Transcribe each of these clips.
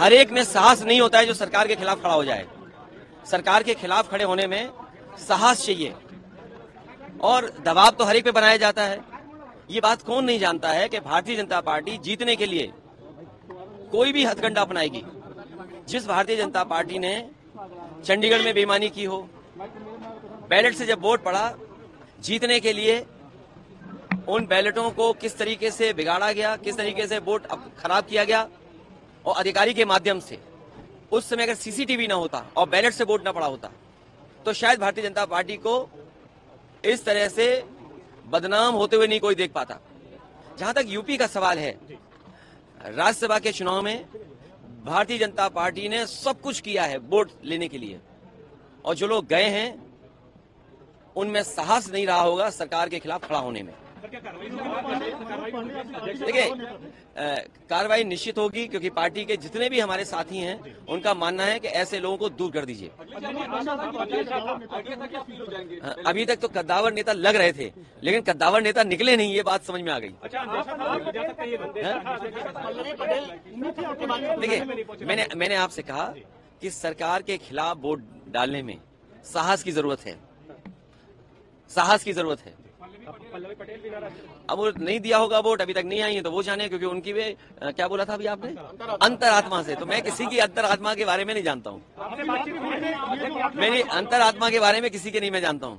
हर एक में साहस नहीं होता है जो सरकार के खिलाफ खड़ा हो जाए। सरकार के खिलाफ खड़े होने में साहस चाहिए और दबाव तो हर एक पे बनाया जाता है। ये बात कौन नहीं जानता है कि भारतीय जनता पार्टी जीतने के लिए कोई भी हथकंडा अपनाएगी। जिस भारतीय जनता पार्टी ने चंडीगढ़ में बेईमानी की हो, बैलेट से जब वोट पड़ा, जीतने के लिए उन बैलेटों को किस तरीके से बिगाड़ा गया, किस तरीके से वोट खराब किया गया और अधिकारी के माध्यम से, उस समय अगर सीसीटीवी ना होता और बैलेट से वोट ना पड़ा होता तो शायद भारतीय जनता पार्टी को इस तरह से बदनाम होते हुए नहीं कोई देख पाता। जहां तक यूपी का सवाल है, राज्यसभा के चुनाव में भारतीय जनता पार्टी ने सब कुछ किया है वोट लेने के लिए, और जो लोग गए हैं उनमें साहस नहीं रहा होगा सरकार के खिलाफ खड़ा होने में। देखिए, कार्रवाई निश्चित होगी क्योंकि पार्टी के जितने भी हमारे साथी हैं उनका मानना है कि ऐसे लोगों को दूर कर दीजिए। अभी तक तो कद्दावर नेता लग रहे थे, लेकिन कद्दावर नेता निकले नहीं, ये बात समझ में आ गई। देखिए, मैंने आपसे कहा कि सरकार के खिलाफ वोट डालने में साहस की जरूरत है, साहस की जरूरत है। अब वो नहीं दिया होगा वोट, अभी तक नहीं आई है तो वो जाने, क्योंकि उनकी भी क्या बोला था अभी आपने, अंतरात्मा से। तो मैं किसी की अंतरात्मा के बारे में नहीं जानता हूँ, मेरी अंतरात्मा के बारे में किसी के नहीं मैं जानता हूँ।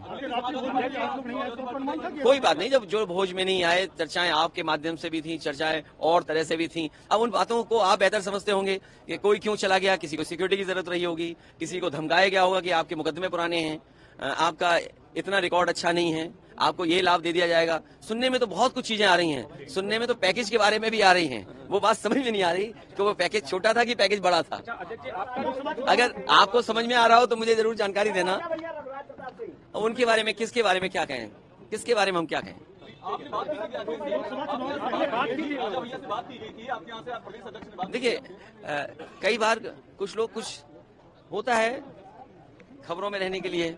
कोई बात नहीं, जब जो भोज में नहीं आए, चर्चाएं आपके माध्यम से भी थी, चर्चाएं और तरह से भी थी। अब उन बातों को आप बेहतर समझते होंगे कि कोई क्यों चला गया, किसी को सिक्योरिटी की जरूरत रही होगी, किसी को धमकाया गया होगा कि आपके मुकदमे पुराने हैं, आपका इतना रिकॉर्ड अच्छा नहीं है, आपको ये लाभ दे दिया जाएगा। सुनने में तो बहुत कुछ चीजें आ रही हैं, सुनने में तो पैकेज के बारे में भी आ रही हैं। वो बात समझ में नहीं आ रही कि वो पैकेज छोटा था कि पैकेज बड़ा था। अगर आपको समझ में आ रहा हो तो मुझे जरूर जानकारी देना। उनके बारे में, किसके बारे में क्या कहें, किसके बारे में हम क्या कहें। देखिए, कई बार कुछ लोग, कुछ होता है खबरों में रहने के लिए।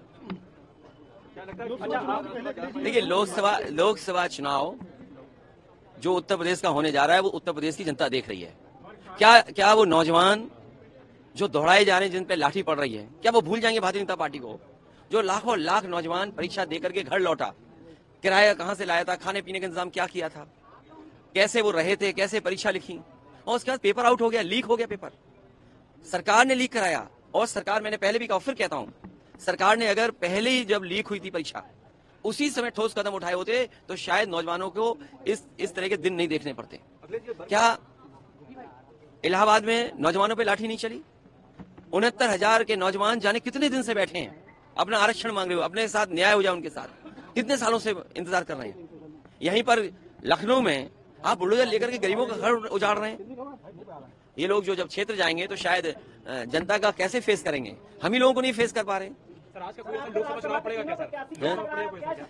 देखिए, लोकसभा चुनाव जो उत्तर प्रदेश का होने जा रहा है वो उत्तर प्रदेश की जनता देख रही है। क्या वो नौजवान जो दौड़ाए जा रहे हैं, जिन पे लाठी पड़ रही है, क्या वो भूल जाएंगे भारतीय जनता पार्टी को? जो लाखों लाख नौजवान परीक्षा देकर के घर लौटा, किराया कहां से लाया था, खाने पीने का इंतजाम क्या किया था, कैसे वो रहे थे, कैसे परीक्षा लिखी, और उसके बाद पेपर आउट हो गया, लीक हो गया पेपर। सरकार ने लीक कराया, और सरकार, मैंने पहले भी कहा, फिर कहता हूं, सरकार ने अगर पहले ही जब लीक हुई थी परीक्षा, उसी समय ठोस कदम उठाए होते तो शायद नौजवानों को इस तरह के दिन नहीं देखने पड़ते। क्या इलाहाबाद में नौजवानों पे लाठी नहीं चली? 69,000 के नौजवान जाने कितने दिन से बैठे हैं, अपना आरक्षण मांग रहे हो, अपने साथ न्याय हो जाए उनके साथ, कितने सालों से इंतजार कर रहे हैं। यहीं पर लखनऊ में आप बुलडोजर लेकर के गरीबों का घर उजाड़ रहे हैं। ये लोग जो जब क्षेत्र जाएंगे तो शायद जनता का कैसे फेस करेंगे, हम ही लोगों को नहीं फेस कर पा रहे।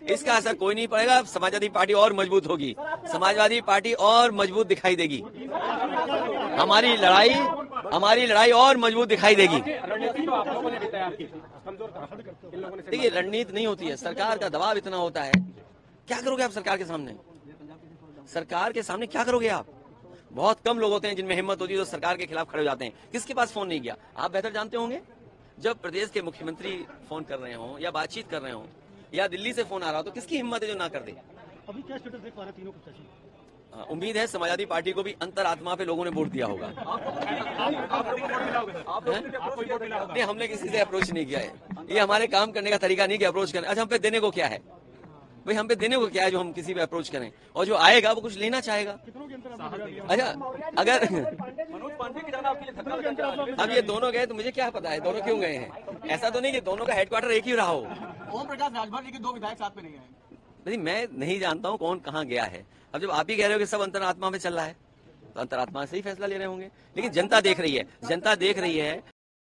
इसका असर कोई नहीं पड़ेगा। समाजवादी पार्टी और मजबूत होगी, समाजवादी पार्टी और मजबूत दिखाई देगी, हमारी लड़ाई और मजबूत दिखाई देगी। देखिए, रणनीति नहीं होती है, सरकार का दबाव इतना होता है। क्या करोगे आप सरकार के सामने? सरकार के सामने क्या करोगे आप? बहुत कम लोग होते हैं जिनमें हिम्मत होती है तो सरकार के खिलाफ खड़े हो जाते हैं। किसके पास फोन नहीं गया, आप बेहतर जानते होंगे। जब प्रदेश के मुख्यमंत्री फोन कर रहे हो या बातचीत कर रहे हो या दिल्ली से फोन आ रहा हो तो किसकी हिम्मत है जो ना कर दे? अभी क्या स्टेटस देख पा रहे तीनों प्रत्याशी? उम्मीद है समाजवादी पार्टी को भी अंतरात्मा पे लोगों ने वोट दिया होगा। नहीं, हमने किसी से अप्रोच नहीं किया है, ये हमारे काम करने का तरीका नहीं कि अप्रोच करें। अच्छा, हम पे देने को क्या है भाई, हम पे देने को क्या है जो हम किसी पे अप्रोच करें, और जो आएगा वो कुछ लेना चाहेगा। अच्छा, अगर अब ये दोनों गए तो मुझे क्या पता है दोनों क्यों गए हैं। ऐसा तो नहीं कि दोनों का हेडक्वार्टर एक ही रहा हो। ओम प्रकाश राजभर जी के 2 विधायक साथ में नहीं आए। नहीं, मैं नहीं जानता हूँ कौन कहाँ गया है। अब जब आप ही कह रहे हो कि सब अंतरात्मा में चल रहा है तो अंतरात्मा से ही फैसला ले रहे होंगे। लेकिन जनता देख रही है, जनता देख रही है